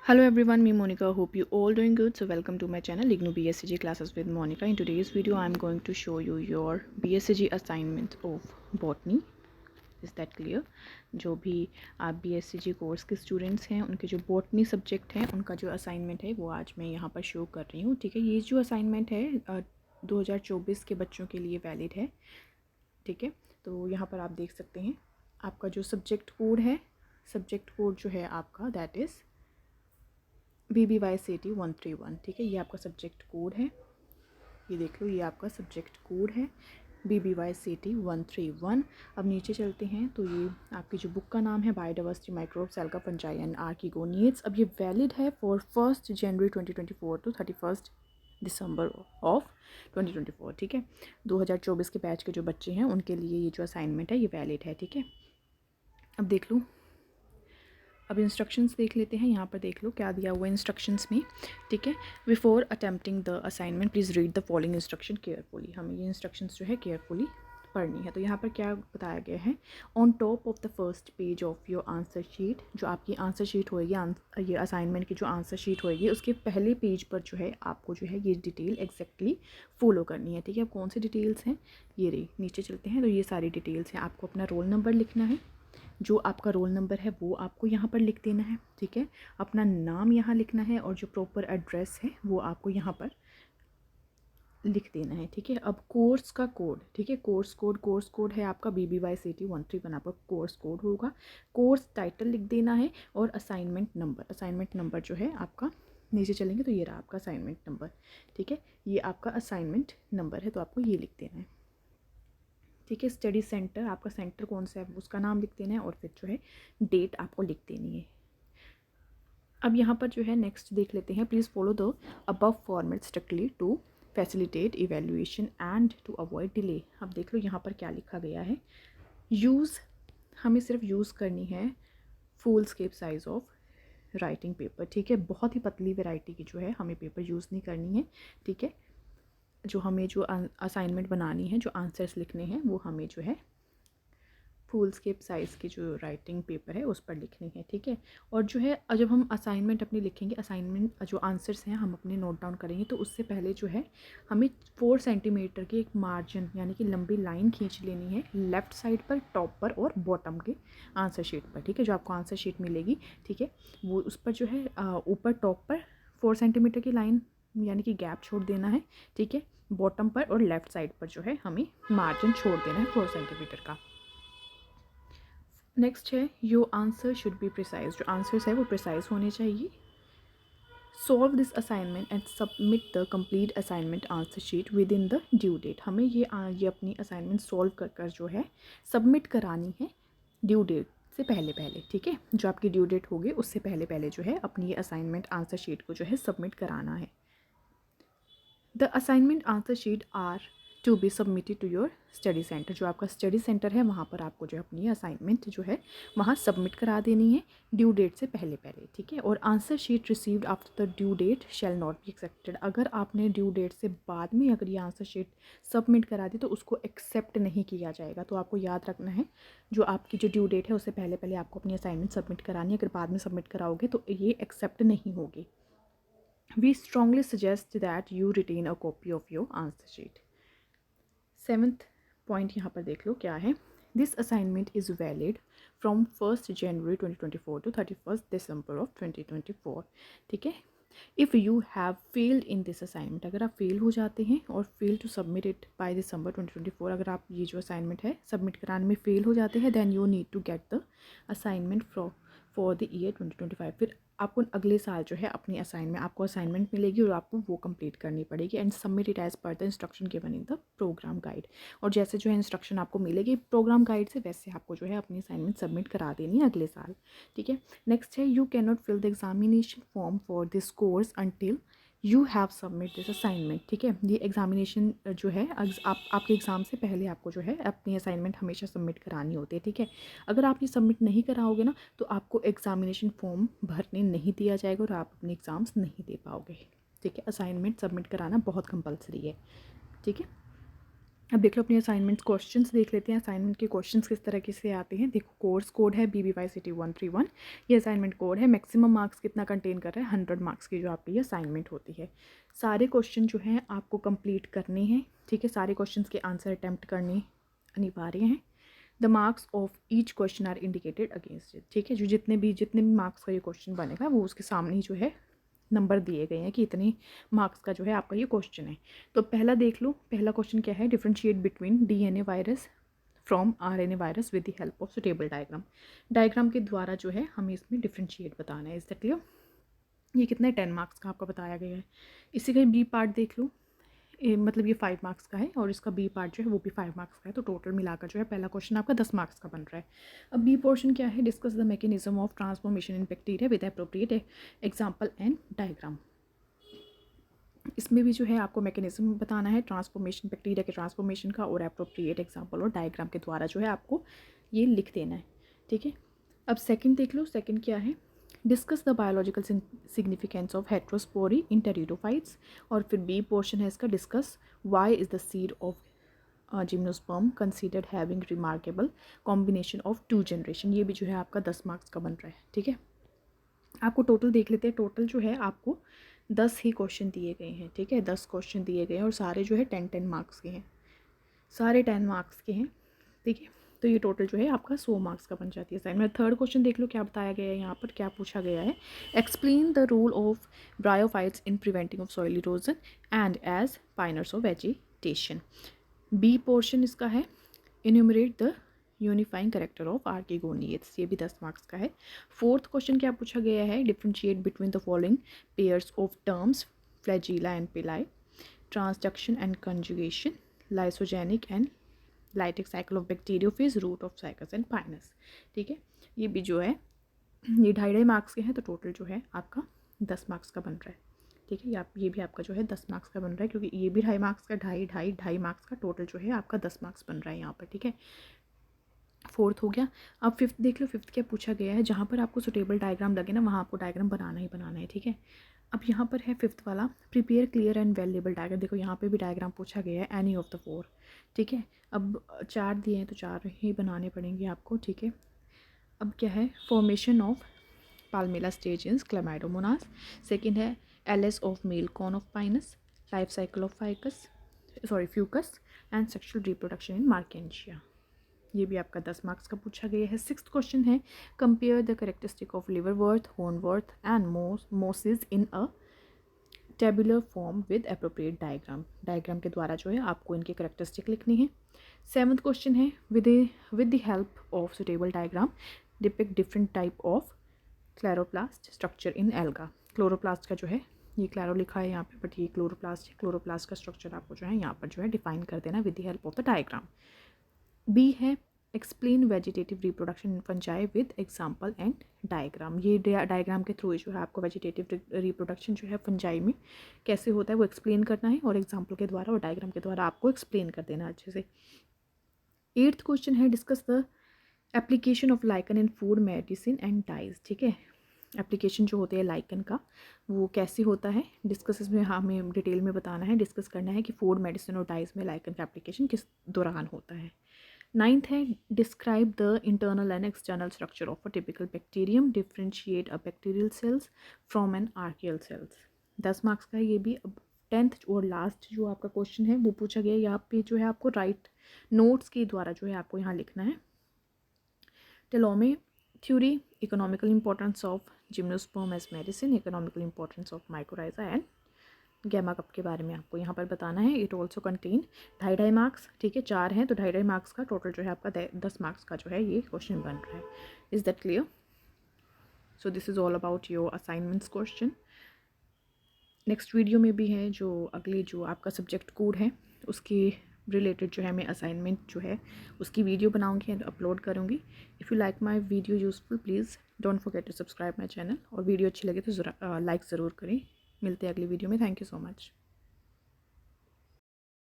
Hello everyone, me Monica. Hope you all doing good. So welcome to my channel Ignu BSCG classes with Monica. In today's video, I'm going to show you your BSCG assignment of botany. Is that clear? जो भी आप BSCG course के students हैं उनके जो botany subject हैं उनका जो असाइनमेंट है वो आज मैं यहाँ पर शो कर रही हूँ. ठीक है, ये जो असाइनमेंट है 2024 के बच्चों के लिए वैलिड है. ठीक है, तो यहाँ पर आप देख सकते हैं आपका जो सब्जेक्ट कोड है, सब्जेक्ट कोड जो है आपका दैट इज़ BBYCT 131. ठीक है, ये आपका सब्जेक्ट कोड है. ये देख लो, ये आपका सब्जेक्ट कोड है BBYCT 131. अब नीचे चलते हैं तो ये आपकी जो बुक का नाम है बायोडाइवर्सिटी माइक्रोब सेल का फंजाई एंड आर्किगोनियड्स. अब ये वैलिड है for 1 January 2024 to 31 December of 2024. ठीक है, 2024 के बैच के जो बच्चे हैं उनके लिए ये जो असाइनमेंट है ये वैलिड है. ठीक है, अब देख लो, अब इंस्ट्रक्शंस देख लेते हैं. यहाँ पर देख लो क्या दिया हुआ है इंस्ट्रक्शंस में. ठीक है, before attempting the assignment please read the following instruction carefully. हमें ये इंस्ट्रक्शंस जो है केयरफुली पढ़नी है. तो यहाँ पर क्या बताया गया है, on top of the first page of your answer sheet, जो आपकी आंसर शीट होएगी, ये असाइनमेंट की जो आंसर शीट होएगी उसके पहले पेज पर जो है आपको जो है ये डिटेल एग्जैक्टली फॉलो करनी है. ठीक है, अब कौन सी डिटेल्स हैं ये रही. नीचे चलते हैं तो ये सारी डिटेल्स हैं. आपको अपना रोल नंबर लिखना है, जो आपका रोल नंबर है वो आपको यहाँ पर लिख देना है. ठीक है, अपना नाम यहाँ लिखना है और जो प्रॉपर एड्रेस है वो आपको यहाँ पर लिख देना है. ठीक है, अब कोर्स का कोड. ठीक है, कोर्स कोड है आपका BBYCT 131. आपका कोर्स कोड होगा. कोर्स टाइटल लिख देना है और असाइनमेंट नंबर जो है आपका, नीचे चलेंगे तो ये रहा आपका असाइनमेंट नंबर. ठीक है, ये आपका असाइनमेंट नंबर है तो आपको ये लिख देना है. ठीक है, स्टडी सेंटर, आपका सेंटर कौन सा है उसका नाम लिख देना है और फिर जो है डेट आपको लिख देनी है. अब यहाँ पर जो है नेक्स्ट देख लेते हैं. Please follow the above format strictly to facilitate evaluation and to avoid delay. अब देख लो यहाँ पर क्या लिखा गया है. यूज़, हमें सिर्फ यूज़ करनी है foolscap size of writing paper. ठीक है, बहुत ही पतली वैरायटी की जो है हमें पेपर यूज़ नहीं करनी है. ठीक है, जो हमें जो असाइनमेंट बनानी है, जो आंसर्स लिखने हैं वो हमें जो है फुल स्केप साइज़ की जो राइटिंग पेपर है उस पर लिखनी है. ठीक है, और जो है जब हम असाइनमेंट अपनी लिखेंगे, असाइनमेंट जो आंसर्स हैं हम अपने नोट डाउन करेंगे तो उससे पहले जो है हमें 4 सेंटीमीटर के एक मार्जिन यानी कि लंबी लाइन खींच लेनी है लेफ़्ट साइड पर, टॉप पर और बॉटम के आंसर शीट पर. ठीक है, जो आपको आंसर शीट मिलेगी, ठीक है, वो उस पर जो है ऊपर टॉप पर 4 सेंटीमीटर की लाइन यानी कि गैप छोड़ देना है. ठीक है, बॉटम पर और लेफ़्ट साइड पर जो है हमें मार्जिन छोड़ देना है 4 सेंटीमीटर का. नेक्स्ट है your answer should be precise. जो आंसर्स है वो प्रिसाइज होने चाहिए. Solve this assignment and submit the complete assignment answer sheet within the due date. हमें ये अपनी असाइनमेंट सॉल्व कर जो है सबमिट करानी है ड्यू डेट से पहले पहले. ठीक है, जो आपकी ड्यू डेट होगी उससे पहले पहले जो है अपनी ये असाइनमेंट आंसर शीट को जो है सबमिट कराना है. The assignment answer sheet are to be submitted to your study centre. जो आपका स्टडी सेंटर है वहाँ पर आपको जो है अपनी असाइनमेंट जो है वहाँ सबमिट करा देनी है ड्यू डेट से पहले पहले. ठीक है, और answer sheet received after the due date shall not be accepted. अगर आपने ड्यू डेट से बाद में अगर ये आंसर शीट सबमिट करा दी तो उसको एक्सेप्ट नहीं किया जाएगा. तो आपको याद रखना है, जो आपकी जो ड्यू डेट है उससे पहले पहले आपको अपनी असाइनमेंट सबमिट करानी है. अगर बाद में सबमिट कराओगे तो ये एक्सेप्ट नहीं होगी. We strongly suggest that you retain a copy of your answer sheet. 7th point यहाँ पर देख लो क्या है. This assignment is valid from 1 January 2024 to 31 December of 2024. ठीक है, if you have failed in this assignment, अगर आप फेल हो जाते हैं और fail to submit it by December 2024, अगर आप ये जो असाइनमेंट है सबमिट कराने में फेल हो जाते हैं, then you need to get the assignment for the year 2025. फिर आपको अगले साल जो है अपनी असाइनमेंट, आपको असाइनमेंट मिलेगी और आपको वो कंप्लीट करनी पड़ेगी. And submit it as per the instruction given in the programme guide. और जैसे जो है इंस्ट्रक्शन आपको मिलेगी प्रोग्राम गाइड से, वैसे आपको जो है अपनी असाइनमेंट सबमिट करा देनी है अगले साल. ठीक है, नेक्स्ट है you can not fill the examination form for this course until you have submit this assignment. ठीक है, ये एग्जामिनेशन जो है आपके एग्ज़ाम से पहले आपको जो है अपनी असाइनमेंट हमेशा सबमिट करानी होती है. ठीक है, अगर आप ये सबमिट नहीं कराओगे ना तो आपको एग्जामिनेशन फॉर्म भरने नहीं दिया जाएगा और आप अपने एग्ज़ाम्स नहीं दे पाओगे. ठीक है, असाइनमेंट सबमिट कराना बहुत कंपलसरी है. ठीक है, अब देख लो अपने असाइनमेंट क्वेश्चंस देख लेते हैं। असाइनमेंट के क्वेश्चंस किस तरीके से आते हैं। देखो कोर्स कोड है BBYCT 131, ये असाइनमेंट कोड है। मैक्सिमम मार्क्स कितना कंटेन कर रहा है, 100 मार्क्स की जो आपकी ये असाइनमेंट होती है। सारे क्वेश्चन जो हैं आपको कंप्लीट करने हैं, ठीक है। सारे क्वेश्चन के आंसर अटैम्प्ट करने अनिवार्य हैं। The marks of each question are indicated against it, ठीक है। जो जितने भी मार्क्स का ये क्वेश्चन बनेगा वो उसके सामने ही जो है नंबर दिए गए हैं कि इतने मार्क्स का जो है आपका ये क्वेश्चन है। तो पहला देख लो, पहला क्वेश्चन क्या है, differentiate between DNA virus from RNA virus with the help of suitable diagram. Diagram के द्वारा जो है हमें इसमें डिफरेंशिएट बताना है। Is that clear. ये कितना है, 10 मार्क्स का आपका बताया गया है। इसी का बी पार्ट देख लो, मतलब ये 5 मार्क्स का है और इसका बी पार्ट जो है वो भी 5 मार्क्स का है। तो टोटल मिलाकर जो है पहला क्वेश्चन आपका 10 मार्क्स का बन रहा है। अब बी पोर्शन क्या है, discuss the mechanism of transformation in bacteria with appropriate example and diagram. इसमें भी जो है आपको मैकेनिज्म बताना है ट्रांसफॉर्मेशन, बैक्टीरिया के ट्रांसफॉर्मेशन का, और एप्रोप्रिएट एग्जाम्पल और डायग्राम के द्वारा जो है आपको ये लिख देना है, ठीक है। अब सेकंड देख लो, सेकंड क्या है, discuss the biological significance of heterospory in pteridophytes. और फिर बी पोर्शन है इसका, discuss Y is the seed of gymnosperm considered having remarkable combination of 2 generation. ये भी जो है आपका 10 मार्क्स का बन रहा है, ठीक है। आपको टोटल देख लेते हैं, टोटल जो है आपको 10 ही क्वेश्चन दिए गए हैं, ठीक है। 10 क्वेश्चन दिए गए हैं और सारे जो है 10-10 मार्क्स के हैं, सारे 10 मार्क्स के हैं, ठीक है। तो ये टोटल जो है आपका 100 मार्क्स का बन जाती है असाइनमेंट। थर्ड क्वेश्चन देख लो क्या बताया गया है, यहाँ पर क्या पूछा गया है, explain the role of bryophytes in preventing of soil erosion and as pioneers of vegetation. B portion इसका है, enumerate the unifying character of archegoniates, ये भी 10 मार्क्स का है। फोर्थ क्वेश्चन क्या पूछा गया है, differentiate between the following pairs of terms flagella and pili, transduction and conjugation, lysogenic and lytic cycle of bacteriophage, root of Cycas and Pinus, ठीक है। ये भी जो है ये 2.5 मार्क्स के हैं। तो टोटल जो है आपका 10 मार्क्स का बन रहा है, ठीक है। ये भी आपका जो है 10 मार्क्स का बन रहा है, क्योंकि ये भी 2.5 मार्क्स का, 2.5 मार्क्स का टोटल जो है आपका 10 मार्क्स बन रहा है यहाँ पर, ठीक है। फोर्थ हो गया। अब फिफ्थ देख लो, फिफ्थ क्या पूछा गया है, जहाँ पर आपको सुटेबल डायग्राम लगे ना वहाँ आपको डायग्राम बनाना ही बनाना है, ठीक है। अब यहाँ पर है फिफ्थ वाला, prepare clear and well label diagram. देखो यहाँ पे भी डायग्राम पूछा गया है, एनी ऑफ द 4, ठीक है। अब 4 दिए हैं तो 4 ही बनाने पड़ेंगे आपको, ठीक है। अब क्या है, formation of palmella stage in Chlamydomonas. Second है LS of male cone of Pinus, life cycle of Fucus and sexual reproduction in Marchantia. ये भी आपका 10 मार्क्स का पूछा गया है। सिक्स्थ क्वेश्चन है, compare the characteristic of liverwort, hornwort and mosses in a tabular form with appropriate diagram. Diagram के द्वारा जो है आपको इनके करेक्टरिस्टिक लिखनी है। सेवन्थ क्वेश्चन है, with the help of suitable diagram depict different type of chloroplast structure in alga. Chloroplast का जो है ये क्लैरो लिखा है यहाँ पे, बट ये क्लोरोप्लास्ट है। क्लोरोप्लास्ट का स्ट्रक्चर आपको जो है यहाँ पर जो है डिफाइन कर देना with the help of the diagram. B है, explain vegetative reproduction in fungi with example and diagram. ये डायग्राम के थ्रू जो है आपको वेजिटेटिव रिप्रोडक्शन जो है फंजाई में कैसे होता है वो एक्सप्लेन करना है, और एग्जाम्पल के द्वारा और डायग्राम के द्वारा आपको एक्सप्लेन कर देना अच्छे से। एट्थ क्वेश्चन है, discuss the application of lichen in food medicine and dyes, ठीक है। एप्लीकेशन जो होते हैं लाइकन का वो कैसे होता है, डिस्कस इसमें हमें डिटेल में बताना है, डिस्कस करना है कि फूड मेडिसिन और डाइज में लाइकन का एप्लीकेशन किस दौरान होता है। नाइन्थ है, describe the internal and external structure of a typical bacterium, differentiate a bacterial cells from an archaeal cells. 10 marks का है ये भी। अब 10th और लास्ट जो आपका क्वेश्चन है वो पूछा गया, यहाँ पे जो है आपको राइट नोट्स के द्वारा जो है आपको यहाँ लिखना है। Telome theory, economical importance of gymnosperm as medicine, economical importance of mycorrhiza and gemma cup के बारे में आपको यहाँ पर बताना है। इट ऑल्सो कंटेन 2.5 मार्क्स, ठीक है। 4 हैं तो 2.5 मार्क्स का टोटल जो है आपका 10 मार्क्स का जो है ये क्वेश्चन बन रहा है। Is that clear? So this is all about your assignments question. Next video में भी है जो अगले जो आपका सब्जेक्ट कोड है उसके रिलेटेड जो है मैं असाइनमेंट जो है उसकी वीडियो बनाऊंगी एंड अपलोड करूंगी। If you like my video useful please don't forget to subscribe my channel, और वीडियो अच्छी लगे तो लाइक ज़रूर करें। मिलते हैं अगली वीडियो में। Thank you so much.